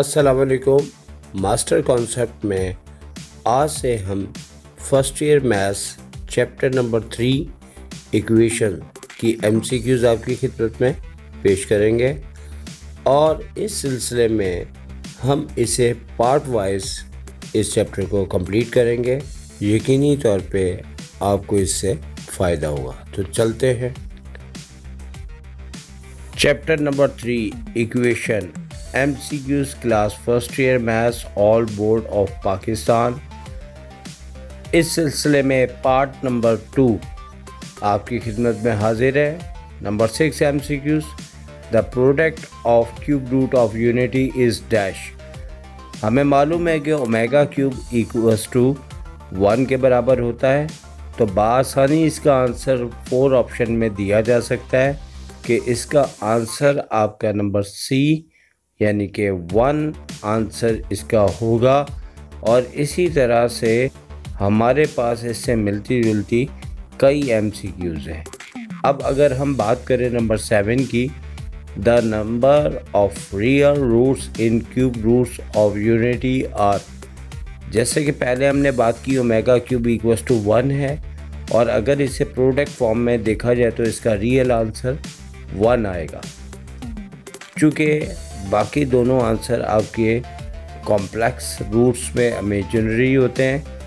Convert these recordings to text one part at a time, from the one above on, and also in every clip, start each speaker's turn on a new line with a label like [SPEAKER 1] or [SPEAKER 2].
[SPEAKER 1] अस्सलाम वालेकुम। Master concept में आज से हम first year maths chapter number 3 equation की एमसीक्यूज़ आपकी खिदमत में पेश करेंगे और इस सिलसिले में हम इसे पार्ट वाइज इस चैप्टर को कंप्लीट करेंगे। यकीनी तौर पे आपको इससे फ़ायदा होगा। तो चलते हैं। Chapter number 3 equation MCQs class first year maths all board of Pakistan. इस सिलसिले में पार्ट नंबर 2 आपकी खिदमत में हाजिर है। Number 6 MCQs the product of cube root of unity is dash. हमें मालूम है कि ओमेगा क्यूब इक्वल्स टू 1 के बराबर होता है, तो बआसानी इसका आंसर 4 ऑप्शन में दिया जा सकता है कि इसका आंसर आपका नंबर सी यानी कि 1 आंसर इसका होगा। और इसी तरह से हमारे पास इससे मिलती जुलती कई MCQs हैं। अब अगर हम बात करें नंबर 7 की, the number of real roots in cube roots of unity are. जैसे कि पहले हमने बात की ओमेगा क्यूब इक्वल्स टू 1 है, और अगर इसे प्रोडक्ट फॉर्म में देखा जाए तो इसका रियल आंसर 1 आएगा। चूँकि बाकी दोनों आंसर आपके कॉम्प्लेक्स रूट्स में इमेजिनरी होते हैं।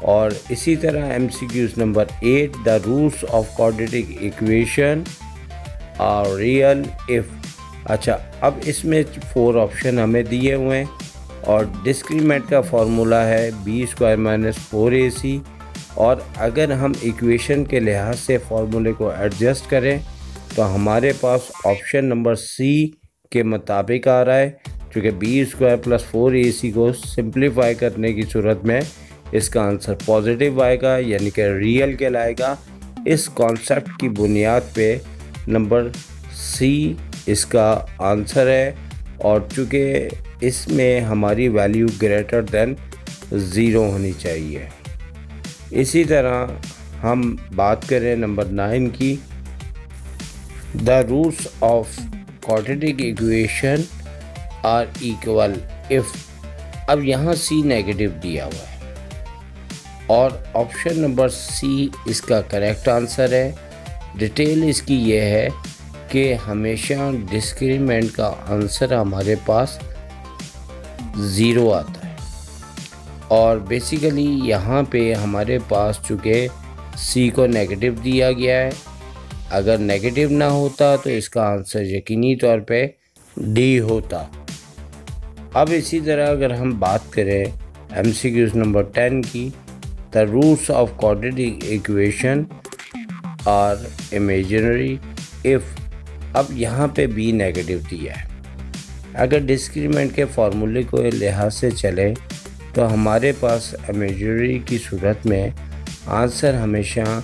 [SPEAKER 1] और इसी तरह MCQs number 8 the roots of quadratic equation are real if. अच्छा, अब इसमें 4 ऑप्शन हमें दिए हुए हैं और डिस्क्रीमेंट का फार्मूला है b² - 4ac। और अगर हम इक्वेशन के लिहाज से फार्मूले को एडजस्ट करें तो हमारे पास ऑप्शन नंबर सी के मुताबिक आ रहा है, क्योंकि b² + 4ac को सिंप्लीफाई करने की सूरत में इसका आंसर पॉजिटिव आएगा, यानी कि रियल कहलाएगा। इस कॉन्सेप्ट की बुनियाद पे नंबर सी इसका आंसर है, और चूँकि इसमें हमारी वैल्यू ग्रेटर देन 0 होनी चाहिए। इसी तरह हम बात करें नंबर 9 की, the roots of quadratic equation are equal if. अब यहाँ सी नेगेटिव दिया हुआ है और ऑप्शन नंबर सी इसका करेक्ट आंसर है। डिटेल इसकी ये है कि हमेशा डिस्क्रीमेंट का आंसर हमारे पास 0 आता है, और बेसिकली यहाँ पे हमारे पास चूँकि सी को नेगेटिव दिया गया है, अगर नेगेटिव ना होता तो इसका आंसर यकीनी तौर पे डी होता। अब इसी तरह अगर हम बात करें MCQs नंबर 10 की, the roots of quadratic equation are imaginary if. अब यहाँ पे बी नेगेटिव दिया है। अगर डिस्क्रीमेंट के फार्मूले को लिहाज से चले तो हमारे पास इमेजिनरी की सूरत में आंसर हमेशा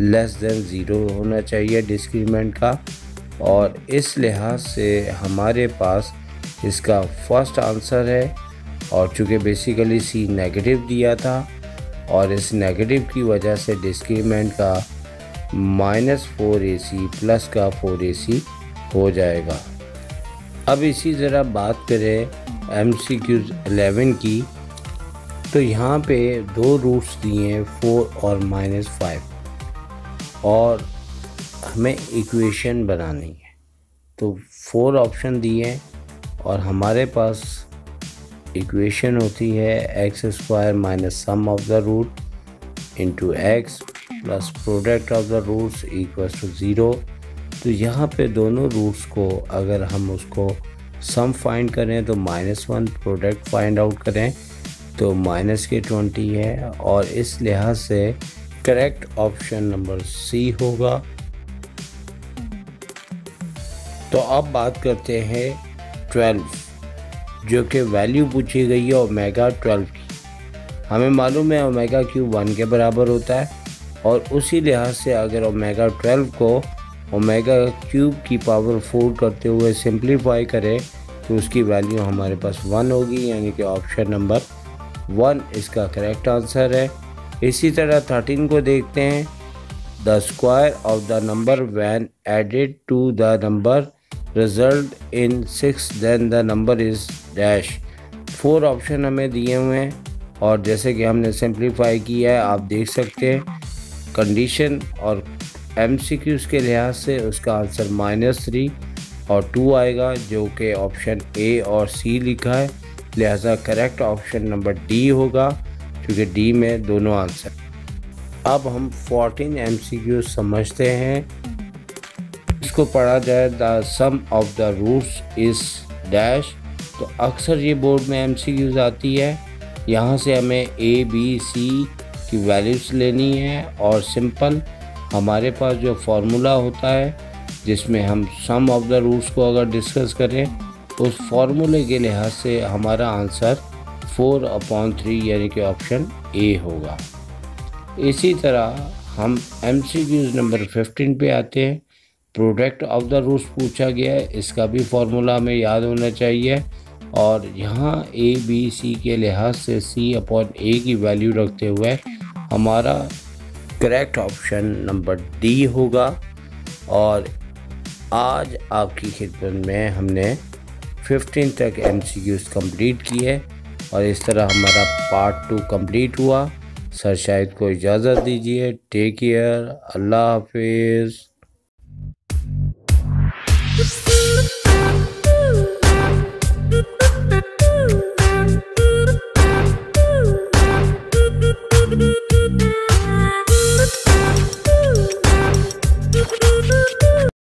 [SPEAKER 1] लेस देन 0 होना चाहिए डिस्क्रीमेंट का, और इस लिहाज से हमारे पास इसका फर्स्ट आंसर है। और चूँकि बेसिकली सी नेगेटिव दिया था और इस नेगेटिव की वजह से डिस्क्रीमेंट का -4ac प्लस का 4ac हो जाएगा। अब इसी तरह बात करें MCQs 11 की, तो यहाँ पे 2 रूट्स दिए हैं 4 और -5, और हमें इक्वेशन बनानी है। तो 4 ऑप्शन दिए हैं और हमारे पास इक्वेशन होती है x² - sum of the root into x plus product of the roots equals to 0। तो यहाँ पे दोनों रूट्स को अगर हम उसको सम फाइंड करें तो -1, प्रोडक्ट फाइंड आउट करें तो -20 है, और इस लिहाज से करेक्ट ऑप्शन नंबर सी होगा। तो अब बात करते हैं 12, जो कि वैल्यू पूछी गई है ओमेगा 12 की। हमें मालूम है ओमेगा क्यूब 1 के बराबर होता है, और उसी लिहाज से अगर ओमेगा 12 को ओमेगा क्यूब की पावर 4 करते हुए सिंप्लीफाई करें तो उसकी वैल्यू हमारे पास 1 होगी, यानी कि ऑप्शन नंबर 1 इसका करेक्ट आंसर है। इसी तरह 13 को देखते हैं, the square of the number when added to the number result in 6 then the number is dash। 4 option हमें दिए हुए हैं और जैसे कि हमने सिंप्लीफाई किया है आप देख सकते हैं कंडीशन और MCQs के लिहाज से उसका आंसर -3 और 2 आएगा, जो कि ऑप्शन ए और सी लिखा है, लिहाजा करेक्ट ऑप्शन नंबर डी होगा, क्योंकि डी में दोनों आंसर। अब हम 14 MCQs समझते हैं। इसको पढ़ा जाए the sum of the roots is dash, तो अक्सर ये बोर्ड में MCQs आती है। यहाँ से हमें A, B, C की वैल्यूज़ लेनी है और सिंपल हमारे पास जो फार्मूला होता है जिसमें हम सम ऑफ द रूट्स को अगर डिस्कस करें, उस फार्मूले के लिहाज से हमारा आंसर 4/3 यानी कि ऑप्शन ए होगा। इसी तरह हम MCQs नंबर 15 पे आते हैं। प्रोडक्ट ऑफ द रूट्स पूछा गया है, इसका भी फार्मूला हमें याद होना चाहिए और यहाँ A, B, C के लिहाज से C/A की वैल्यू रखते हुए हमारा करेक्ट ऑप्शन नंबर डी होगा। और आज आपकी खिदमत में हमने 15 तक MCQs कंप्लीट किए और इस तरह हमारा पार्ट 2 कंप्लीट हुआ। सर शाहिद को इजाज़त दीजिए। टेक केयर, अल्लाह हाफिज़।